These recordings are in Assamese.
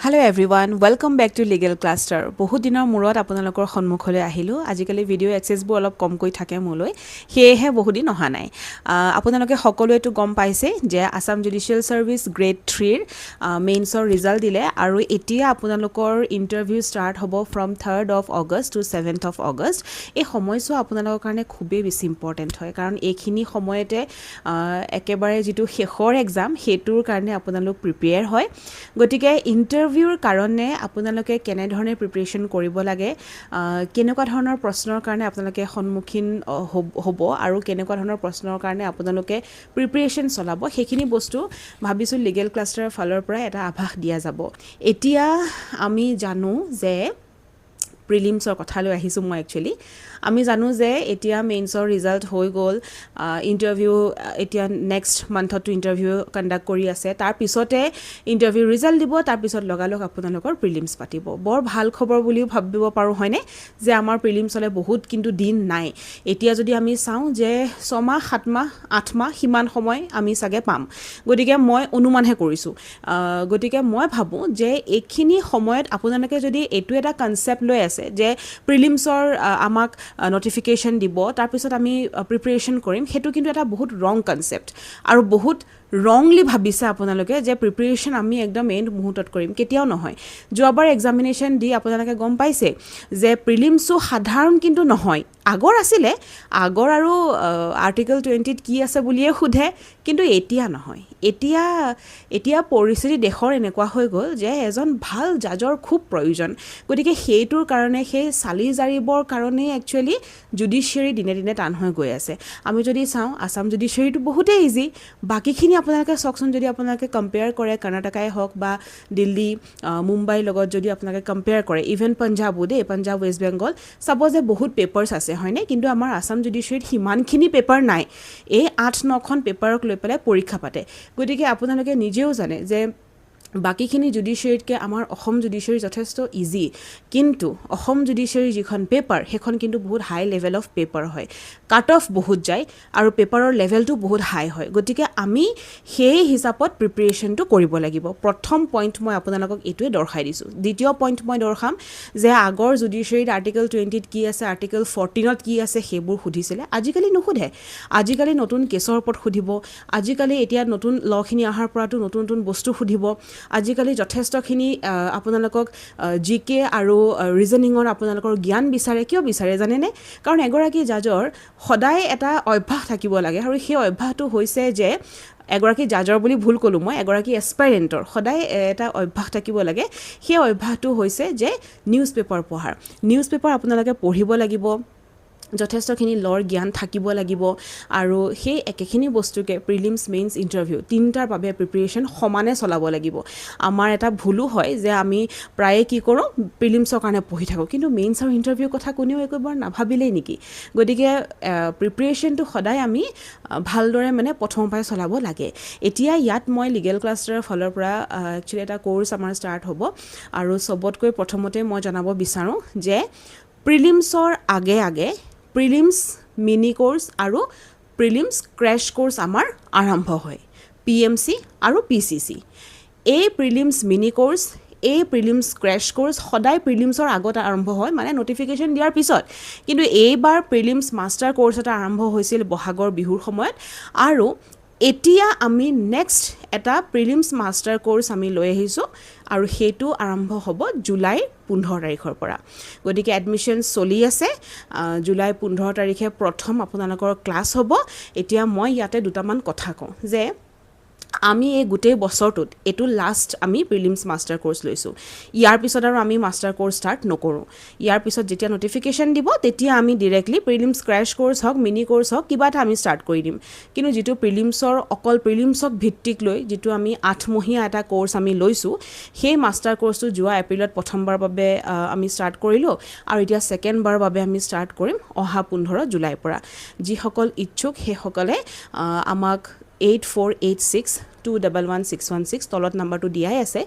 Hello everyone, welcome back to Legal Cluster. বহুত দিনৰ মূৰত আপোনালোকৰ সন্মুখলৈ আহিলো। আজিকালি ভিডিও এক্সেছবোৰ অলপ কমকৈ থাকে মোলৈ। হেহে বহুত দিন অহা নাই। আপোনালোকে সকলোৱেটো গম পাইছে যে আসাম জুডিশিয়েল সাৰ্ভিস গ্ৰেড 3 ৰ মেইনছৰ ৰিজাল্ট দিলে আৰু এতিয়া আপোনালোকৰ ইন্টাৰভিউ ষ্টাৰ্ট হ'ব from 3rd of August to 7th of August. এই সময়ছোৱা আপোনালোকৰ কাৰণে খুবেই বেছি ইম্পৰ্টেণ্ট হয় কাৰণ এইখিনি সময়তে একেবাৰে যেটো শেষৰ এক্সাম হেতুৰ কাৰণে আপোনালোক প্ৰিপেয়াৰ হয়। গতিকে ইন্টাৰভিউৰ কাৰণে আপোনালোকে কেনে ধৰণে প্ৰিপাৰেচন কৰিব লাগে কেনেকুৱা ধৰণৰ প্ৰশ্নৰ কাৰণে আপোনালোকে সন্মুখীন হ'ব আৰু কেনেকুৱা ধৰণৰ প্ৰশ্নৰ কাৰণে আপোনালোকে প্ৰিপাৰেচন চলাব সেইখিনি বস্তু ভাবিছো লিগেল ক্লাষ্টাৰৰ ফালৰ পৰা এটা আভাস দিয়া যাব। এতিয়া আমি জানো যে প্ৰিলিমছৰ কথালৈ আহিছো মই একচুয়ালি আমি জানো যে এতিয়া মেইনছৰ ৰিজাল্ট হৈ গ'ল ইন্টাৰভিউ এতিয়া নেক্সট মান্থটো ইন্টাৰভিউ কন্ডাক্ট কৰি আছে তাৰ পিছতে ইন্টাৰভিউ ৰিজাল্ট দিব তাৰ পিছত লগালগ আপোনালোকৰ প্ৰিলিমছ পাতিব বৰ ভাল খবৰ বুলিও ভাবিব পাৰো হয়নে যে আমাৰ প্ৰিলিমছলে বহুত কিন্তু দিন নাই এতিয়া যদি আমি চাওঁ যে 6 মাহ 7 মাহ 8 মাহ হিমান সময় আমি সাগে পাম গতিকে মই অনুমানহে কৰিছো গতিকে মই ভাবো যে এইখিনি সময়ত আপোনালোকে যদি এটো এটা কনসেপ্ট লৈ আছে যে প্ৰিলিমছৰ আমাক নোটিফিকেশন দিব তাৰ পিছত আমি প্ৰিপাৰেচন কৰিম হেতু কিন্তু এটা বহুত ৰং কনসেপ্ট আৰু বহুত wrongly ভাবিছে আপোনালোকে যে প্ৰিপাৰেচন আমি একদম এন্ড মুহূৰ্তত কৰিম কেতিয়াও নহয় যোৱাবাৰ এক্সামিনেচন দি আপোনালোকে গম পাইছে যে প্ৰিলিমছও সাধাৰণ কিন্তু নহয় আগৰ আছিলে আগৰ আৰু আৰ্টিকল 20 ত কি আছে বুলিয়ে খুধে কিন্তু এতিয়া নহয় এতিয়া পৰিস্থিতি দেশৰ এনেকুৱা হৈ গ'ল যে এজন ভাল জাজৰ খুব প্ৰয়োজন গতিকে হেইটোৰ কাৰণে সেই সালি জাৰিবৰ কাৰণে একচুয়ালি জুডিশিয়াৰি দিনে দিনে টান হৈ গৈ আছে আমি যদি চাওঁ আসাম জুডিশিয়াৰিটো বহুতে ইজি বাকিখিনি আপোনালোকে সকচোন যদি আপোনালোকে কম্পেয়াৰ কৰে কৰ্ণাটকাই হওক বা দিল্লী মুম্বাই লগত যদি আপোনালোকে কম্পেয়াৰ কৰে ইভেন পঞ্জাবো দে পঞ্জাব ওয়েষ্ট বেংগল সাপোজ যে বহুত পেপাৰছ আছে হয়নে কিন্তু আমাৰ আসাম জুডিশিয়াৰিত হিমানখিনি পেপাৰ নাই এই 8-9 খন পেপাৰক লৈ পেলাই পৰীক্ষা পাতে গতিকে আপোনালোকে নিজেও জানে যে বাকিখিনি জুডিশিয়াৰিতকে আমাৰ অসম জুডিশিয়াৰি যথেষ্ট ইজি কিন্তু অসম জুডিশিয়াৰি যিখন পেপাৰ হেখন কিন্তু বহুত হাই লেভেল অফ পেপাৰ হয় কাট অফ বহুত যায় আৰু পেপাৰৰ লেভেলটো বহুত হাই হয় গতিকে আমি সেই হিচাপত প্ৰিপাৰেচনটো কৰিব লাগিব প্ৰথম পইণ্ট মই আপোনালোকক এটোৱে দৰ্শাই দিছো দ্বিতীয় পইণ্ট মই দৰ্শাম যে আগৰ জুডিশিয়াৰিত আৰ্টিকল 20 ত কি আছে আৰ্টিকল 14 ত কি আছে হেবোৰ খুধিছিলে আজিকালি নুখুধে আজিকালি নতুন কেছৰ ওপৰত খুধিব আজিকালি এতিয়া নতুন লখিনি আহাৰ পৰাটো নতুন নতুন বস্তু খুধিব আজিকালি যথেষ্টখিনি আপোনালোকক জিকে আৰু ৰিজনিংৰ আপোনালোকৰ জ্ঞান বিচাৰে কিয় বিচাৰে জানেনে কাৰণ এগৰাকী জাজৰ সদায় এটা অভ্যাস থাকিব লাগে আৰু সেই অভ্যাসটো হৈছে যে এগৰাকী জাজৰ বুলি ভুল কলো মই এগৰাকী এসপাইৰেন্টৰ সদায় এটা অভ্যাস থাকিব লাগে সেই অভ্যাসটো হৈছে যে নিউজ পেপাৰ পঢ়াৰ নিউজ পেপাৰ আপোনালোকে পঢ়িব লাগিব যথেষ্টখিনি লৰ জ্ঞান থাকিব লাগিব আৰু সেই একেখিনি বস্তুকে প্ৰিলিমছ মেইনছ ইন্টাৰভিউ তিনটাৰ বাবে প্ৰিপাৰেচন সমানে চলাব লাগিব আমাৰ এটা ভুলু হয় যে আমি প্ৰায়ে কি কৰো প্ৰিলিমছৰ কাৰণে পঢ়ি থাকো কিন্তু মেইনছ আৰু ইন্টাৰভিউ কথা কোনেও একবাৰ নাভাবিলেই নেকি গতিকে প্ৰিপাৰেচনটো সদায় আমি ভালদৰে মানে প্ৰথমৰ পৰাই চলাব লাগে এতিয়া ইয়াত মই লিগেল ক্লাষ্টাৰৰ ফালৰ পৰা একচুয়ালি এটা কোৰ্স আমাৰ ষ্টাৰ্ট হ'ব আৰু সবতকৈ প্ৰথমতে মই জনাব বিচাৰো যে প্ৰিলিমছৰ আগে প্ৰিলিমছ মিনি কোৰ্স আৰু প্ৰিলিমছ ক্ৰ্যাশ কোৰ্স আমাৰ আৰম্ভ হয় পিএমসি আৰু পিসিসি এই প্ৰিলিমছ মিনি কোৰ্স এই প্ৰিলিমছ ক্ৰ্যাশ কোৰ্স সদায় প্ৰিলিমছৰ আগত আৰম্ভ হয় মানে নোটিফিকেশন দিয়াৰ পিছত কিন্তু এইবাৰ প্ৰিলিমছ মাষ্টাৰ কোৰ্স এটা আৰম্ভ হৈছিল বহাগৰ বিহুৰ সময়ত আৰু এতিয়া আমি নেক্সট এটা প্ৰিলিমছ মাষ্টাৰ কোৰ্স আমি লৈ আহিছো আৰু হেতু আৰম্ভ হ'ব জুলাই 15 তাৰিখৰ পৰা গতিকে এডমিশন চলি আছে জুলাই 15 তাৰিখে প্ৰথম আপোনালোকৰ ক্লাছ হ'ব এতিয়া মই ইয়াতে দুটামান কথা কওঁ যে আমি এই গোটেই বছৰটোত এটো লাষ্ট আমি প্ৰিলিমছ মাষ্টাৰ কোৰ্স লৈছো ইয়াৰ পিছত আৰু আমি মাষ্টাৰ কোৰ্স ষ্টাৰ্ট নকৰো ইয়াৰ পিছত যেতিয়া নোটিফিকেশন দিব তেতিয়া আমি ডাইৰেক্টলি প্ৰিলিমছ ক্ৰ্যাশ কোৰ্স হক মিনি কোৰ্স হক কিবা এটা আমি ষ্টাৰ্ট কৰি দিম কিন্তু যেটো প্ৰিলিমছৰ অকল প্ৰিলিমছক ভিত্তিক লৈ যেটো আমি 8 মহীয়া এটা কোৰ্স আমি লৈছো সেই মাষ্টাৰ কোৰ্সটো যোৱা এপ্ৰিলত প্ৰথমবাৰ বাবে আমি ষ্টাৰ্ট কৰিলো আৰু এতিয়া সেকেন্ড বাৰ বাবে আমি ষ্টাৰ্ট কৰিম অহা 15 জুলাইৰ পৰা যি সকল ইচ্ছুক হে সকলে আমাক 8486211616 তলত নাম্বাৰটো দিয়াই আছে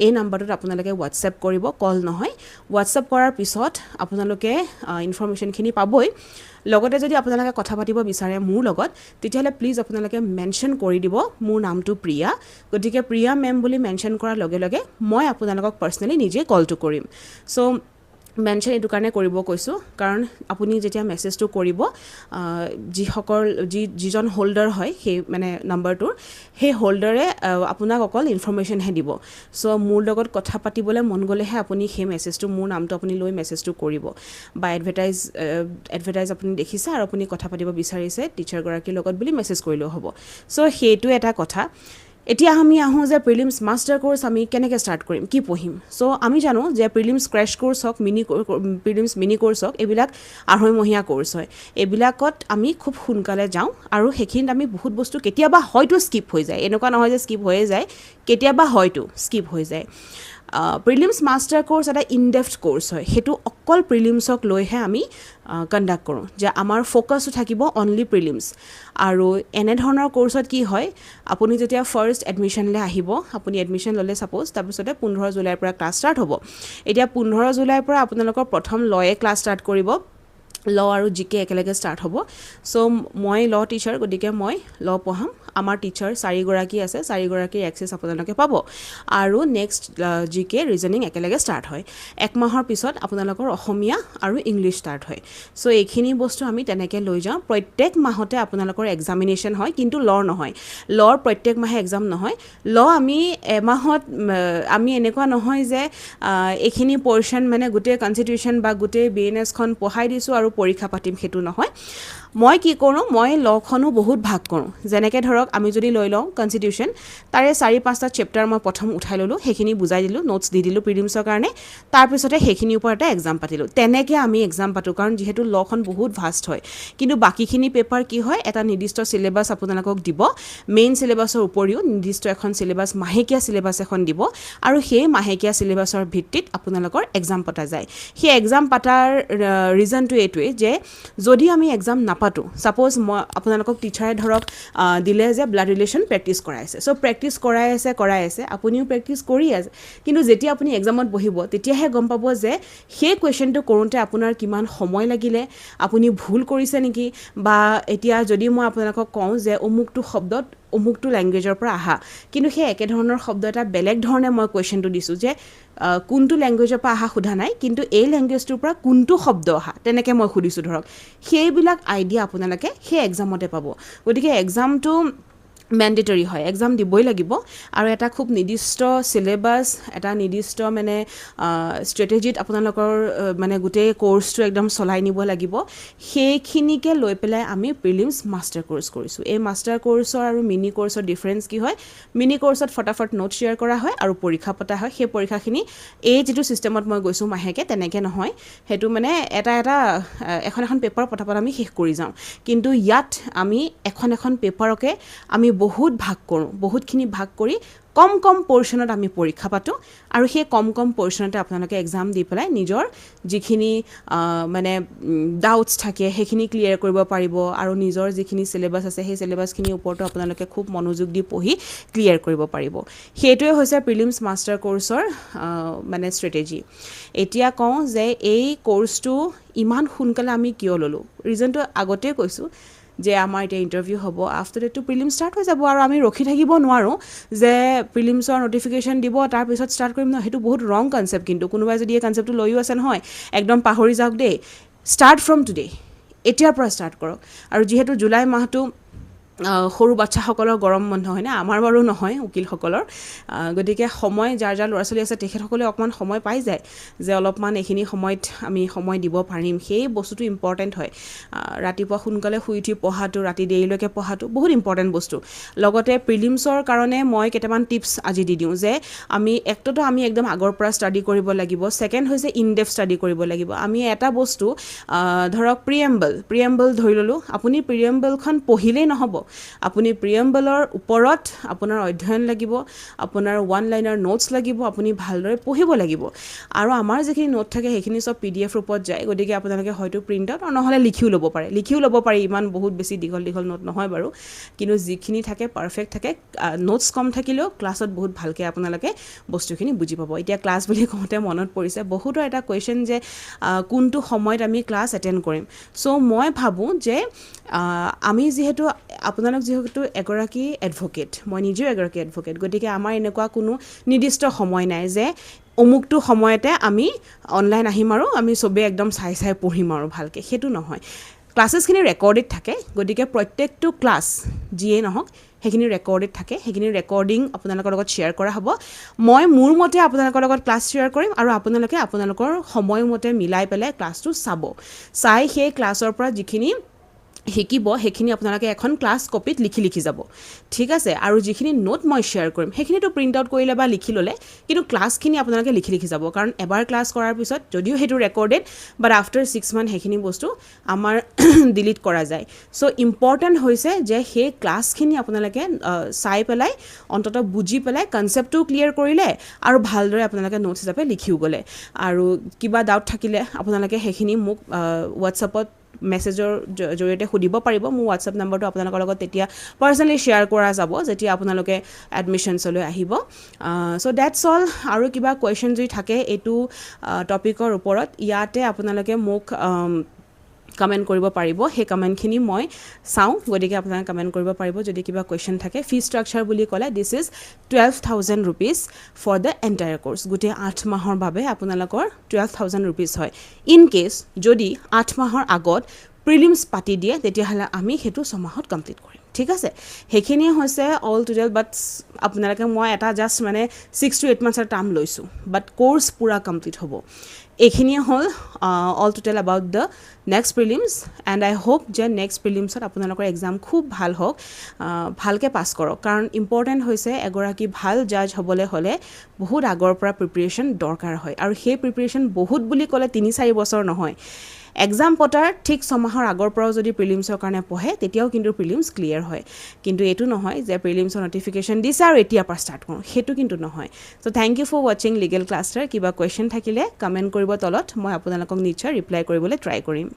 এই নাম্বাৰটোত আপোনালোকে WhatsApp কৰিব কল নহয় WhatsApp কৰাৰ পিছত আপোনালোকে ইনফৰমেশনখিনি পাবই লগতে যদি আপোনালোকে কথা পাতিব বিচাৰে মোৰ লগত তেতিয়াহ'লে প্লিজ আপোনালোকে মেনশ্যন কৰি দিব মোৰ নামটো প্ৰিয়া গতিকে প্ৰিয়া মেম বুলি মেনশ্যন কৰাৰ লগে লগে মই আপোনালোকক পাৰ্চনেলি নিজে কলটো কৰিম চ' মেনশ্যন এইটো কাৰণে কৰিব কৈছোঁ কাৰণ আপুনি যেতিয়া মেছেজটো কৰিব যিসকল যিজন হোল্ডাৰ হয় সেই মানে নাম্বাৰটোৰ সেই হোল্ডাৰে আপোনাক অকল ইনফৰমেশ্যনহে দিব চ' মোৰ লগত কথা পাতিবলৈ মন গ'লেহে আপুনি সেই মেছেজটো মোৰ নামটো আপুনি লৈ মেছেজটো কৰিব বা এডভাৰটাইজ আপুনি দেখিছে আৰু আপুনি কথা পাতিব বিচাৰিছে টিচাৰগৰাকীৰ লগত বুলি মেছেজ কৰিলেও হ'ব চ' সেইটো এটা কথা এতিয়া আমি আহোঁ যে প্ৰিলিমছ মাষ্টাৰ কোৰ্চ আমি কেনেকৈ ষ্টাৰ্ট কৰিম কি পঢ়িম চ' আমি জানো যে প্ৰিলিমছ ক্ৰেছ কোৰ্চ হওক প্ৰিলিমছ মিনি কোৰ্চ হওক এইবিলাক আঢ়ৈমহীয়া কোৰ্চ হয় এইবিলাকত আমি খুব সোনকালে যাওঁ আৰু সেইখিনিত আমি বহুত বস্তু কেতিয়াবা হয়তো স্কিপ হৈ যায় এনেকুৱা নহয় যে স্কিপ হৈয়ে যায় কেতিয়াবা হয়তো স্কিপ হৈ যায় প্ৰিলিমছ মাষ্টাৰ কোৰ্চ এটা ইনডেপ্থ কোৰ্চ হয় সেইটো অকল প্ৰিলিমছক লৈহে আমি কণ্ডাক্ট কৰোঁ যে আমাৰ ফ'কাছটো থাকিব অনলি প্ৰিলিমছ আৰু এনেধৰণৰ কোৰ্চত কি হয় আপুনি যেতিয়া ফাৰ্ষ্ট এডমিশ্যনলৈ আহিব আপুনি এডমিশ্যন ল'লে ছাপ'জ তাৰপিছতে 15 জুলাইৰ পৰা ক্লাছ ষ্টাৰ্ট হ'ব এতিয়া 15 জুলাইৰ পৰা আপোনালোকৰ প্ৰথম লয়ে ক্লাছ ষ্টাৰ্ট কৰিব ল আৰু জিকে একেলগে ষ্টাৰ্ট হ'ব চ' মই ল টিচাৰ গতিকে মই ল পঢ়াম আমাৰ টিচাৰ 4গৰাকী আছে 4গৰাকীৰ এক্সেছ আপোনালোকে পাব আৰু নেক্সট জিকে ৰিজনিং একেলগে ষ্টাৰ্ট হয় এক মাহৰ পিছত আপোনালোকৰ অসমীয়া আৰু ইংলিছ ষ্টাৰ্ট হয় চ' এইখিনি বস্তু আমি তেনেকৈ লৈ যাওঁ প্ৰত্যেক মাহতে আপোনালোকৰ এক্সামিনেশ্যন হয় কিন্তু লৰ নহয় লৰ প্ৰত্যেক মাহে এক্সাম নহয় ল আমি এমাহত আমি এনেকুৱা নহয় যে এইখিনি পৰ্চন মানে গোটেই কনষ্টিটিউশ্যন বা গোটেই BNSখন পঢ়াই দিছোঁ আৰু পৰীক্ষা পাতিম সেইটো নহয় মই কি কৰোঁ মই লখনো বহুত ভাগ কৰোঁ যেনেকৈ ধৰক আমি যদি লৈ লওঁ কনষ্টিটিউশ্যন তাৰে 4-5টা চেপ্টাৰ মই প্ৰথম উঠাই ল'লোঁ সেইখিনি বুজাই দিলোঁ নোটছ দি দিলোঁ প্ৰিলিমছৰ কাৰণে তাৰপিছতে সেইখিনিৰ ওপৰতে এক্সাম পাতিলোঁ তেনেকৈ আমি এক্সাম পাতোঁ কাৰণ যিহেতু লখন বহুত ভাষ্ট হয় কিন্তু বাকীখিনি পেপাৰ কি হয় এটা নিৰ্দিষ্ট চিলেবাছ আপোনালোকক দিব মেইন চিলেবাছৰ উপৰিও নিৰ্দিষ্ট এখন চিলেবাছ মাহেকীয়া চিলেবাছ এখন দিব আৰু সেই মাহেকীয়া চিলেবাছৰ ভিত্তিত আপোনালোকৰ এক্সাম পতা যায় সেই এক্সাম পাতাৰ ৰিজনটো এইটোৱে যে যদি আমি এক্সাম নাপাতোঁ ছাপ'জ মই আপোনালোকক টিচাৰে ধৰক দিলে যে ব্লাড ৰিলেশ্যন প্ৰেক্টিছ কৰাই আছে চ' প্ৰেক্টিছ কৰাই আছে আপুনিও প্ৰেক্টিছ কৰি আছে কিন্তু যেতিয়া আপুনি এক্সামত বহিব তেতিয়াহে গম পাব যে সেই কুৱেশ্যনটো কৰোঁতে আপোনাৰ কিমান সময় লাগিলে আপুনি ভুল কৰিছে নেকি বা এতিয়া যদি মই আপোনালোকক কওঁ যে অমুকটো শব্দত অমুকটো লেংগুৱেজৰ পৰা আহা কিন্তু সেই একেধৰণৰ শব্দ এটা বেলেগ ধৰণে মই কুৱেশ্যনটো দিছোঁ যে কোনটো লেংগুৱেজৰ পৰা আহা সোধা নাই কিন্তু এই লেংগুৱেজটোৰ পৰা কোনটো শব্দ অহা তেনেকৈ মই সুধিছোঁ ধৰক সেইবিলাক আইডিয়া আপোনালোকে সেই এক্সামতে পাব গতিকে এক্সামটো মেণ্ডেটৰী হয় এক্সাম দিবই লাগিব আৰু এটা খুব নিৰ্দিষ্ট চিলেবাছ এটা নিৰ্দিষ্ট মানে ষ্ট্ৰেটেজিত আপোনালোকৰ মানে গোটেই কোৰ্চটো একদম চলাই নিব লাগিব সেইখিনিকে লৈ পেলাই আমি প্ৰিলিমছ মাষ্টাৰ কোৰ্চ কৰিছোঁ এই মাষ্টাৰ কোৰ্চৰ আৰু মিনি কোৰ্চৰ ডিফাৰেঞ্চ কি হয় মিনি কোৰ্চত ফটাফট নোট শ্বেয়াৰ কৰা হয় আৰু পৰীক্ষা পতা হয় সেই পৰীক্ষাখিনি এই যিটো ছিষ্টেমত মই গৈছোঁ মাহেকে তেনেকৈ নহয় সেইটো মানে এখন পেপাৰ পটাপট আমি শেষ কৰি যাওঁ কিন্তু ইয়াত আমি এখন পেপাৰকে আমি বহুত ভাগ কৰোঁ বহুতখিনি ভাগ কৰি কম পৰ্চনত আমি পৰীক্ষা পাতোঁ আৰু সেই কম পৰ্চনতে আপোনালোকে এক্সাম দি পেলাই নিজৰ যিখিনি মানে ডাউটছ থাকে সেইখিনি ক্লিয়াৰ কৰিব পাৰিব আৰু নিজৰ যিখিনি চিলেবাছ আছে সেই চিলেবাছখিনিৰ ওপৰতো আপোনালোকে খুব মনোযোগ দি পঢ়ি ক্লিয়াৰ কৰিব পাৰিব সেইটোৱে হৈছে প্ৰিলিমছ মাষ্টাৰ কোৰ্চৰ মানে ষ্ট্ৰেটেজি এতিয়া কওঁ যে এই কোৰ্চটো ইমান সোনকালে আমি কিয় ল'লোঁ ৰিজনটো আগতেই কৈছোঁ যে আমাৰ এতিয়া ইণ্টাৰভিউ হ'ব আফটাৰ ডেটটো প্ৰিলিম ষ্টাৰ্ট হৈ যাব আৰু আমি ৰখি থাকিব নোৱাৰোঁ যে প্ৰিলিমছৰ নটিফিকেশ্যন দিব তাৰপিছত ষ্টাৰ্ট কৰিম ন সেইটো বহুত ৰং কনচেপ্ট কিন্তু কোনোবাই যদি এই কনচেপ্টটো লৈও আছে নহয় একদম পাহৰি যাওক দেই ষ্টাৰ্ট ফ্ৰম টুডে এতিয়াৰ পৰা ষ্টাৰ্ট কৰক আৰু যিহেতু জুলাই মাহটো সৰু বাচ্চাসকলৰ গৰম বন্ধ হয় না আমাৰ বাৰু নহয় উকিলসকলৰ গতিকে সময় যাৰ ল'ৰা ছোৱালী আছে তেখেতসকলে অকণমান সময় পাই যায় যে অলপমান এইখিনি সময়ত আমি সময় দিব পাৰিম সেই বস্তুটো ইম্পৰ্টেণ্ট হয় ৰাতিপুৱা সোনকালে শুই উঠি পঢ়াটো ৰাতি দেৰিলৈকে পঢ়াটো বহুত ইম্পৰ্টেণ্ট বস্তু লগতে প্ৰিলিমছৰ কাৰণে মই কেইটামান টিপছ আজি দি দিওঁ যে আমি আমি একদম আগৰ পৰা ষ্টাডি কৰিব লাগিব ছেকেণ্ড হৈছে ইনডেপ্থ ষ্টাডি কৰিব লাগিব আমি এটা বস্তু ধৰক প্ৰিএম্বল ধৰি ল'লোঁ আপুনি প্ৰিএম্বলখন পঢ়িলেই নহ'ব আপুনি প্ৰিএম্বলৰ ওপৰত আপোনাৰ অধ্যয়ন লাগিব, আপোনাৰ ওৱান লাইনাৰ নোটছ লাগিব, আপুনি ভালদৰে পঢ়িব লাগিব। আৰু আমাৰ যিখিনি নোট থাকে সেইখিনি চব PDF ৰূপত যায়, গতিকে আপোনালোকে হয়তো প্ৰিণ্ট আউট আৰু নহ'লে লিখিও ল'ব পাৰে। ইমান বহুত বেছি দীঘল নোট নহয় বাৰু, কিন্তু যিখিনি থাকে পাৰফেক্ট থাকে। নোটছ কম থাকিলেও ক্লাছত বহুত ভালকৈ আপোনালোকে বস্তুখিনি বুজি পাব। এতিয়া ক্লাছ বুলি কওঁতে মনত পৰিছে বহুতৰ এটা কুৱেশ্যন যে কোনটো সময়ত আমি ক্লাছ এটেণ্ড কৰিম। চ' মই ভাবোঁ যে আপোনালোক যিহেতু এগৰাকী এডভকেট, মই নিজেও এগৰাকী এডভকেট, গতিকে আমাৰ এনেকুৱা কোনো নিৰ্দিষ্ট সময় নাই যে অমুকটো সময়তে আমি অনলাইন আহিম আৰু আমি চবেই একদম চাই পঢ়িম আৰু ভালকৈ, সেইটো নহয়। ক্লাছেছখিনি ৰেকৰ্ডেড থাকে, গতিকে প্ৰত্যেকটো ক্লাছ যিয়েই নহওক সেইখিনি ৰেকৰ্ডেড থাকে, সেইখিনি ৰেকৰ্ডিং আপোনালোকৰ লগত শ্বেয়াৰ কৰা হ'ব। মই মোৰ মতে আপোনালোকৰ লগত ক্লাছ শ্বেয়াৰ কৰিম আৰু আপোনালোকে আপোনালোকৰ সময়মতে মিলাই পেলাই ক্লাছটো চাই সেই ক্লাছৰ পৰা যিখিনি শিকিব সেইখিনি আপোনালোকে এখন ক্লাছ কপিত লিখি যাব, ঠিক আছে। আৰু যিখিনি নোট মই শ্বেয়াৰ কৰিম সেইখিনিতো প্ৰিণ্ট আউট কৰিলে বা লিখি ল'লে, কিন্তু ক্লাছখিনি আপোনালোকে লিখি যাব, কাৰণ এবাৰ ক্লাছ কৰাৰ পিছত যদিও সেইটো ৰেকৰ্ডেড, বাট আফটাৰ 6 মান্থ সেইখিনি বস্তু আমাৰ ডিলিট কৰা যায়। চ' ইম্পৰ্টেণ্ট হৈছে যে সেই ক্লাছখিনি আপোনালোকে চাই পেলাই অন্ততঃ বুজি পেলাই কনচেপ্টটো ক্লিয়াৰ কৰিলে আৰু ভালদৰে আপোনালোকে নোটছ হিচাপে লিখিও গ'লে। আৰু কিবা ডাউট থাকিলে আপোনালোকে সেইখিনি মোক হোৱাটছএপত মেছেজৰ জৰিয়তে সুধিব পাৰিব। মোৰ হোৱাটছএপ নাম্বাৰটো আপোনালোকৰ লগত তেতিয়া পাৰ্চনেলি শ্বেয়াৰ কৰা যাব যেতিয়া আপোনালোকে এডমিশ্যনছলৈ আহিব। চ' ডেটছ অল। আৰু কিবা কুৱেশ্যন যদি থাকে এইটো টপিকৰ ওপৰত, ইয়াতে আপোনালোকে মোক কমেণ্ট কৰিব পাৰিব। সেই কমেণ্টখিনি মই চাওঁ, গতিকে আপোনালোকে কমেণ্ট কৰিব পাৰিব যদি কিবা কুৱেশ্যন থাকে। ফি ষ্ট্ৰাকচাৰ বুলি ক'লে this is 12,000 rupees for the entire course. গোটেই 8 মাহৰ বাবে আপোনালোকৰ 12,000 rupees হয়। ইন কেছ যদি 8 মাহৰ আগত প্ৰিলিমছ পাতি দিয়ে তেতিয়াহ'লে আমি সেইটো 6 মাহত কমপ্লিট কৰিম, ঠিক আছে। সেইখিনিয়ে হৈছে অল টোটেল। বাট আপোনালোকে মই এটা জাষ্ট 6 to 8 মান্থছৰ টাৰ্ম লৈছোঁ, বাট কোৰ্চ পূৰা কমপ্লিট হ'ব। এইখিনিয়ে হ'ল all total about the next prelims. And I hope যে নেক্সট প্ৰিলিমছত আপোনালোকৰ এক্সাম খুব ভাল হওক, ভালকৈ পাছ কৰক। কাৰণ ইম্পৰ্টেণ্ট হৈছে এগৰাকী ভাল জাজ হ'বলৈ হ'লে বহুত আগৰ পৰা প্ৰিপেৰেশ্যন দৰকাৰ হয়। আৰু সেই প্ৰিপেৰেশ্যন বহুত বুলি ক'লে 3-4 বছৰ নহয়। এক্সাম পতাৰ ঠিক 6 মাহৰ আগৰ পৰাও যদি প্ৰিলিমছৰ কাৰণে পঢ়ে তেতিয়াও কিন্তু প্ৰিলিমছ ক্লিয়াৰ হয়। কিন্তু এইটো নহয় যে প্ৰিলিমছৰ নটিফিকেশ্যন দিছে আৰু এতিয়াৰ পৰা ষ্টাৰ্ট কৰোঁ, সেইটো কিন্তু নহয়। চ' থেংক ইউ ফৰ ৱাচিং লিগেল ক্লাষ্টাৰ। কিবা কুৱেশ্যন থাকিলে কমেণ্ট কৰিব তলত, মই আপোনালোকক নিশ্চয় ৰিপ্লাই কৰিবলৈ ট্ৰাই কৰিম।